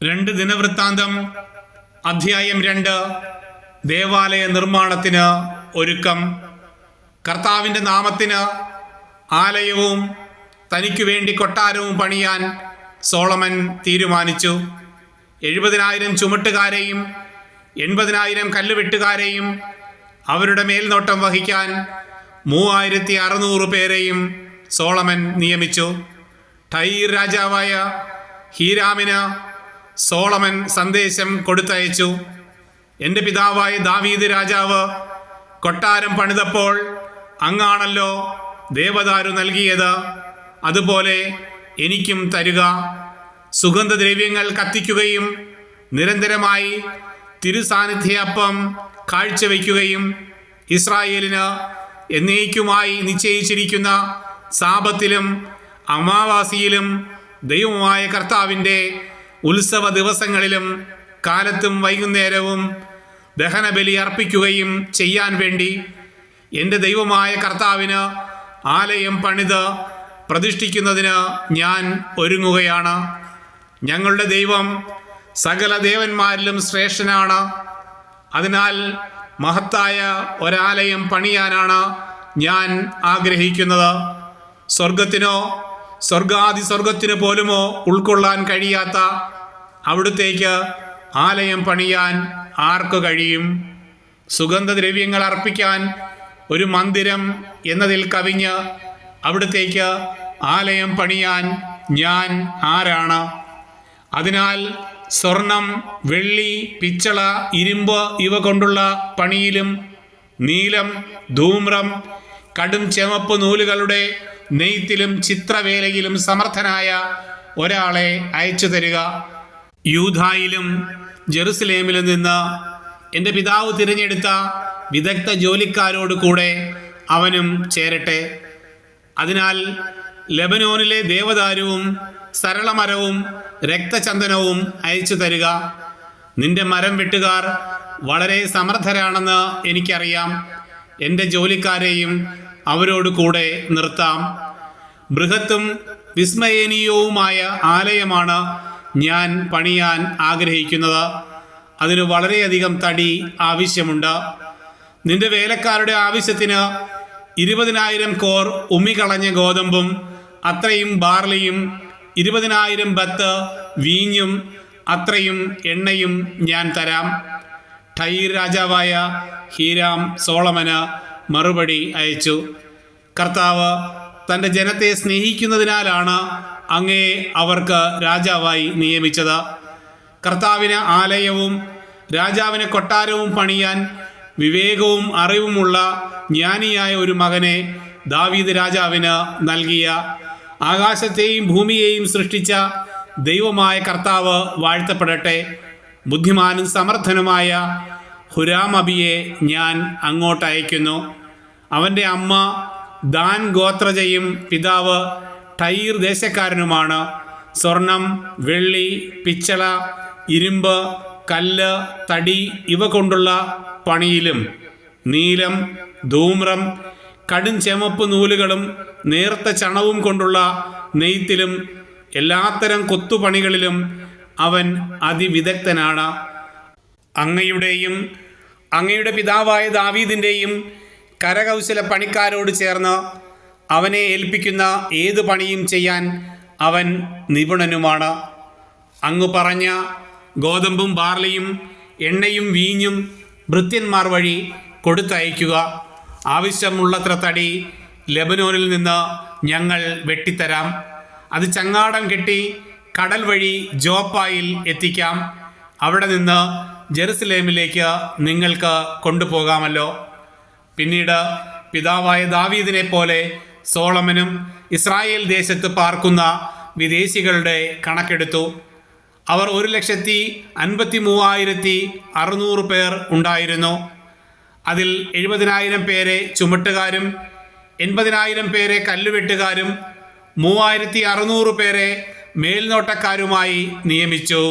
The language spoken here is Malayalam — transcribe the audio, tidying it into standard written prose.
രണ്ട് ദിനവൃത്താന്തം അധ്യായം 2. ദേവാലയ നിർമ്മാണത്തിന് ഒരുക്കം. കർത്താവിൻ്റെ നാമത്തിന് ആലയവും തനിക്കു വേണ്ടി കൊട്ടാരവും പണിയാൻ സോളമൻ തീരുമാനിച്ചു. 70,000 ചുമട്ടുകാരെയും 80,000 കല്ലുവെട്ടുകാരെയും അവരുടെ മേൽനോട്ടം വഹിക്കാൻ 3,600 പേരെയും സോളമൻ നിയമിച്ചു. ടൈർ രാജാവായ ഹീരാമിന് സോളമൻ സന്ദേശം കൊടുത്തയച്ചു. എൻ്റെ പിതാവായ ദാവീദ് രാജാവ് കൊട്ടാരം പണിതപ്പോൾ അങ്ങാണല്ലോ ദേവദാരു നൽകിയത്, അതുപോലെ എനിക്കും തരുക. സുഗന്ധദ്രവ്യങ്ങൾ കത്തിക്കുകയും നിരന്തരമായി തിരുസാന്നിധ്യപ്പം കാഴ്ചവെക്കുകയും ഇസ്രായേലിന് എന്നേക്കുമായി നിശ്ചയിച്ചിരിക്കുന്ന സാബത്തിലും അമാവാസിയിലും ദൈവമായ കർത്താവിൻ്റെ ഉത്സവ ദിവസങ്ങളിലും കാലത്തും വൈകുന്നേരവും ദഹനബലി അർപ്പിക്കുകയും ചെയ്യാൻ വേണ്ടി എൻ്റെ ദൈവമായ കർത്താവിന് ആലയം പണിത് പ്രതിഷ്ഠിക്കുന്നതിന് ഞാൻ ഒരുങ്ങുകയാണ്. ഞങ്ങളുടെ ദൈവം സകല ദേവന്മാരിലും ശ്രേഷ്ഠനാണ്. അതിനാൽ മഹത്തായ ഒരാലയം പണിയാനാണ് ഞാൻ ആഗ്രഹിക്കുന്നത്. സ്വർഗത്തിനോ സ്വർഗാതിസ്വർഗത്തിനു പോലുമോ ഉൾക്കൊള്ളാൻ കഴിയാത്ത അവിടുത്തേക്ക് ആലയം പണിയാൻ ആർക്ക് കഴിയും? സുഗന്ധദ്രവ്യങ്ങൾ അർപ്പിക്കാൻ ഒരു മന്ദിരം എന്നതിൽ കവിഞ്ഞ് അവിടുത്തേക്ക് ആലയം പണിയാൻ ഞാൻ ആരാണ്? അതിനാൽ സ്വർണം, വെള്ളി, പിച്ചള, ഇരുമ്പ് ഇവ കൊണ്ടുള്ള പണിയിലും നീലം, ധൂമ്രം, കടും ചെമപ്പ് നൂലുകളുടെ നെയ്ത്തിലും ചിത്രവേലയിലും സമർത്ഥനായ ഒരാളെ അയച്ചു തരിക. യൂദായിലും ജെറുസലേമിലും നിന്ന് എൻ്റെ പിതാവ് തിരഞ്ഞെടുത്ത വിദഗ്ധ ജോലിക്കാരോട് കൂടെ അവനും ചേരട്ടെ. അതിനാൽ ലെബനോനിലെ ദേവദാരുവും സരളമരവും രക്തചന്ദനവും അയച്ചു തരിക. നിന്റെ മരം വെട്ടുകാർ വളരെ സമർത്ഥരാണെന്ന് എനിക്കറിയാം. എൻ്റെ ജോലിക്കാരെയും അവരോട് കൂടെ നിർത്താം. ബൃഹത്തും വിസ്മയനീയവുമായ ആലയമാണ് ഞാൻ പണിയാൻ ആഗ്രഹിക്കുന്നത്. അതിന് വളരെയധികം തടി ആവശ്യമുണ്ട്. നിന്റെ വേലക്കാരുടെ ആവശ്യത്തിന് 20,000 കോർ ഉമ്മികളഞ്ഞ ഗോതമ്പും അത്രയും ബാർലിയും 20,000 ബത്ത് വീഞ്ഞും അത്രയും എണ്ണയും ഞാൻ തരാം. ടൈർ രാജാവായ ഹീരാം സോളമന് മറുപടി അയച്ചു. കർത്താവ് തൻ്റെ ജനത്തെ സ്നേഹിക്കുന്നതിനാലാണ് അങ്ങയെ അവർക്ക് രാജാവായി നിയമിച്ചത്. കർത്താവിന് ആലയവും രാജാവിന് കൊട്ടാരവും പണിയാൻ വിവേകവും അറിവുമുള്ള ജ്ഞാനിയായ ഒരു മകനെ ദാവീദ് രാജാവിന് നൽകിയ ആകാശത്തെയും ഭൂമിയെയും സൃഷ്ടിച്ച ദൈവമായ കർത്താവ് വാഴ്ത്തപ്പെടട്ടെ. ബുദ്ധിമാനും സമർത്ഥനുമായ ഹുരാം അബിയെ ഞാൻ അങ്ങോട്ട് അയക്കുന്നു. അവൻ്റെ അമ്മ ദാൻ ഗോത്രജയും പിതാവ് ടൈർ ദേശക്കാരനുമാണ്. സ്വർണം, വെള്ളി, പിച്ചള, ഇരുമ്പ്, കല്ല്, തടി ഇവ കൊണ്ടുള്ള പണിയിലും നീലം, ധൂമ്രം, കടും ചെമപ്പ് നൂലുകളും നേർത്ത ചണവും കൊണ്ടുള്ള നെയ്ത്തിലും എല്ലാത്തരം കൊത്തുപണികളിലും അവൻ അതിവിദഗ്ധനാണ്. അങ്ങയുടെയും അങ്ങയുടെ പിതാവായ ദാവീദിൻ്റെയും കരകൗശല പണിക്കാരോട് ചേർന്ന് അവനെ ഏൽപ്പിക്കുന്ന ഏതു പണിയും ചെയ്യാൻ അവൻ നിപുണനുമാണ്. അങ്ങ് പറഞ്ഞ ഗോതമ്പും ബാർലിയും എണ്ണയും വീഞ്ഞും ഭൃത്യന്മാർ വഴി കൊടുത്തയക്കുക. ആവശ്യമുള്ളത്ര തടി ലെബനോനിൽ നിന്ന് ഞങ്ങൾ വെട്ടിത്തരാം. അത് ചങ്ങാടം കെട്ടി കടൽ വഴി ജോപ്പായിൽ എത്തിക്കാം. അവിടെ നിന്ന് ജെറുസലേമിലേക്ക് നിങ്ങൾക്ക് കൊണ്ടുപോകാമല്ലോ. പിന്നീട് പിതാവായ ദാവീദിനെ പോലെ സോളമനും ഇസ്രായേൽ ദേശത്ത് പാർക്കുന്ന വിദേശികളുടെ കണക്കെടുത്തു. അവർ 1,53,600 പേർ ഉണ്ടായിരുന്നു. അതിൽ 70,000 പേരെ ചുമട്ടുകാരും 80,000 പേരെ കല്ലുവെട്ടുകാരും 3,600 പേരെ മേൽനോട്ടക്കാരുമായി നിയമിച്ചു.